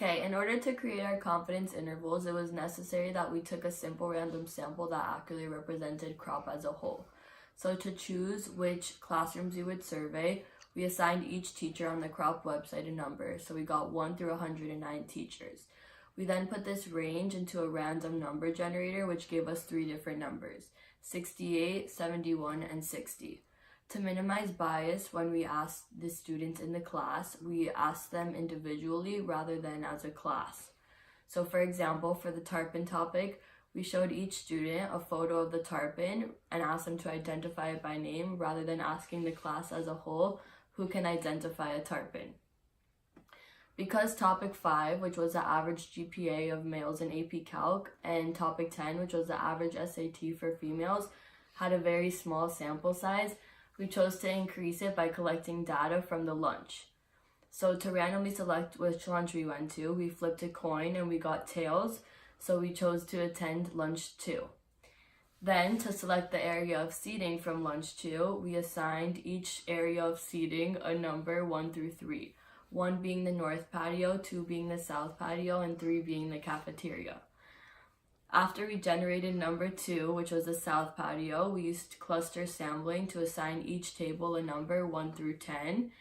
Okay, in order to create our confidence intervals, it was necessary that we took a simple random sample that accurately represented CROP as a whole. So to choose which classrooms we would survey, we assigned each teacher on the CROP website a number, so we got 1 through 109 teachers. We then put this range into a random number generator, which gave us 3 different numbers, 68, 71, and 60. To minimize bias when we asked the students in the class, we asked them individually rather than as a class. So for example, for the tarpon topic, we showed each student a photo of the tarpon and asked them to identify it by name rather than asking the class as a whole who can identify a tarpon. Because topic 5, which was the average GPA of males in AP Calc, and topic 10, which was the average SAT for females, had a very small sample size, we chose to increase it by collecting data from the lunch. So to randomly select which lunch we went to, we flipped a coin and we got tails, so we chose to attend lunch 2. Then, to select the area of seating from lunch 2, we assigned each area of seating a number 1 through 3, 1 being the north patio, 2 being the south patio, and 3 being the cafeteria. After we generated number 2, which was the south patio, we used cluster sampling to assign each table a number 1 through 10.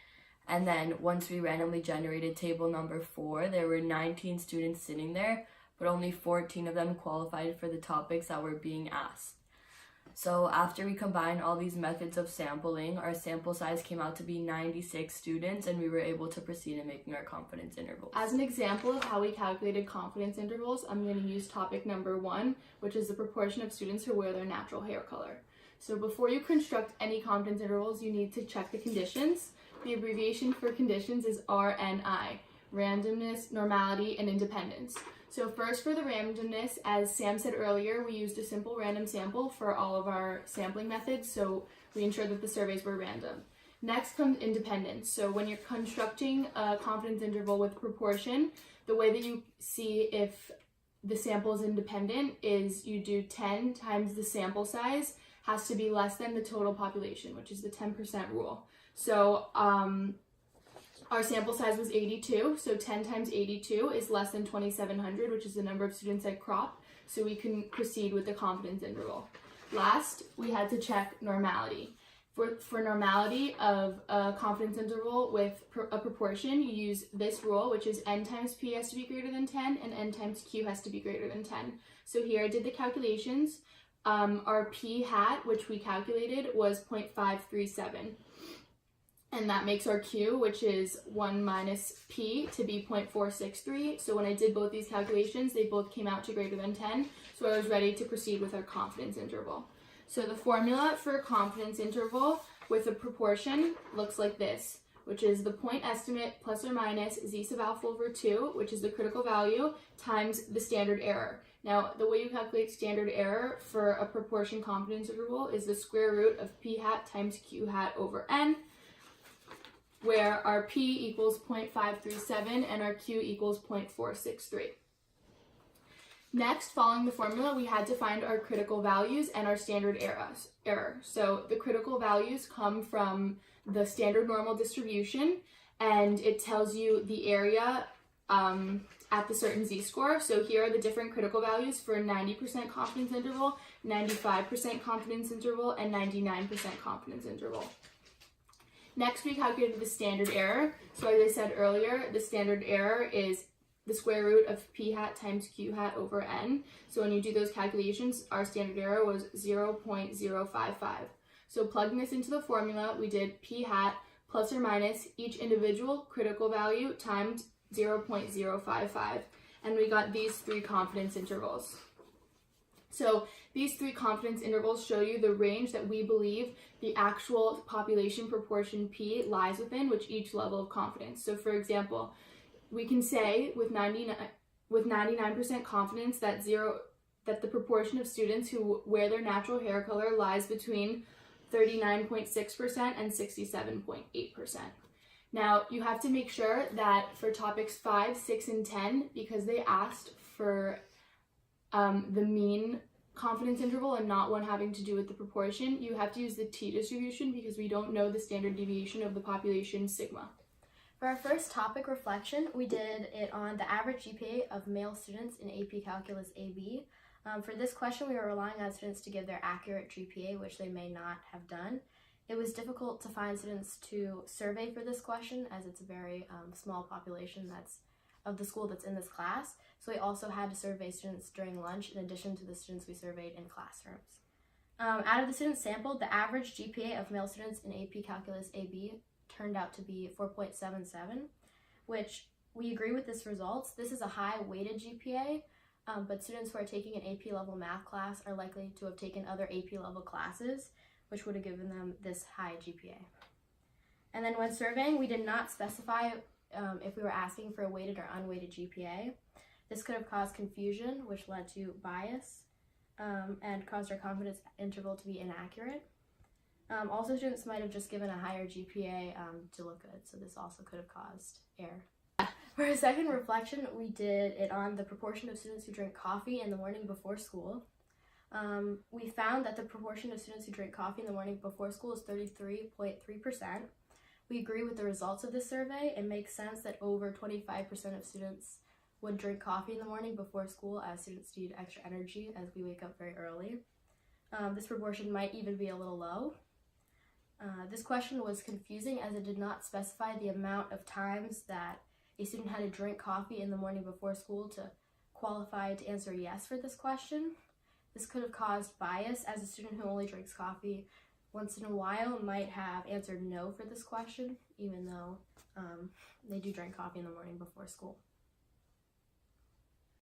And then once we randomly generated table number 4, there were 19 students sitting there, but only 14 of them qualified for the topics that were being asked. So after we combined all these methods of sampling, our sample size came out to be 96 students, and we were able to proceed in making our confidence intervals. As an example of how we calculated confidence intervals, I'm going to use topic number 1, which is the proportion of students who wear their natural hair color. So before you construct any confidence intervals, you need to check the conditions. The abbreviation for conditions is RNI, randomness, normality, and independence. So first, for the randomness, as Sam said earlier, we used a simple random sample for all of our sampling methods, so we ensured that the surveys were random. Next comes independence. So when you're constructing a confidence interval with proportion, the way that you see if the sample is independent is you do 10 times the sample size has to be less than the total population, which is the 10% rule. So our sample size was 82, so 10 times 82 is less than 2,700, which is the number of students at CROP, so we can proceed with the confidence interval. Last, we had to check normality. For normality of a confidence interval with a proportion, you use this rule, which is n times p has to be greater than 10, and n times q has to be greater than 10. So here I did the calculations. Our p hat, which we calculated, was 0.537. And that makes our Q, which is 1 minus P, to be 0.463. So when I did both these calculations, they both came out to greater than 10. So I was ready to proceed with our confidence interval. So the formula for a confidence interval with a proportion looks like this, which is the point estimate plus or minus z sub alpha over 2, which is the critical value, times the standard error. Now, the way you calculate standard error for a proportion confidence interval is the square root of p hat times q hat over n, where our p equals 0.537 and our q equals 0.463. Next, following the formula, we had to find our critical values and our standard error. So the critical values come from the standard normal distribution, and it tells you the area at the certain z-score. So here are the different critical values for 90% confidence interval, 95% confidence interval, and 99% confidence interval. Next, we calculated the standard error. So as I said earlier, the standard error is the square root of p hat times q hat over n. So when you do those calculations, our standard error was 0.055. So plugging this into the formula, we did p hat plus or minus each individual critical value times 0.055, and we got these 3 confidence intervals. So these 3 confidence intervals show you the range that we believe the actual population proportion P lies within, which each level of confidence. So for example, we can say with 99% confidence that the proportion of students who wear their natural hair color lies between 39.6% and 67.8%. Now, you have to make sure that for topics 5, 6, and 10, because they asked for the mean confidence interval and not one having to do with the proportion, you have to use the t-distribution because we don't know the standard deviation of the population sigma. For our first topic reflection, we did it on the average GPA of male students in AP Calculus AB. For this question, we were relying on students to give their accurate GPA, which they may not have done. It was difficult to find students to survey for this question, as it's a very small population of the school that's in this class. So we also had to survey students during lunch in addition to the students we surveyed in classrooms. Out of the students sampled, the average GPA of male students in AP Calculus AB turned out to be 4.77, which we agree with this results. This is a high weighted GPA, but students who are taking an AP level math class are likely to have taken other AP level classes, which would have given them this high GPA. And then when surveying, we did not specify if we were asking for a weighted or unweighted GPA. This could have caused confusion, which led to bias, and caused our confidence interval to be inaccurate. Also, students might have just given a higher GPA to look good, so this also could have caused error. For a second reflection, we did it on the proportion of students who drink coffee in the morning before school. We found that the proportion of students who drink coffee in the morning before school is 33.3%. We agree with the results of this survey. It makes sense that over 25% of students would drink coffee in the morning before school, as students need extra energy as we wake up very early. This proportion might even be a little low. This question was confusing as it did not specify the amount of times that a student had to drink coffee in the morning before school to qualify to answer yes for this question. This could have caused bias, as a student who only drinks coffee once in a while might have answered no for this question, even though they do drink coffee in the morning before school.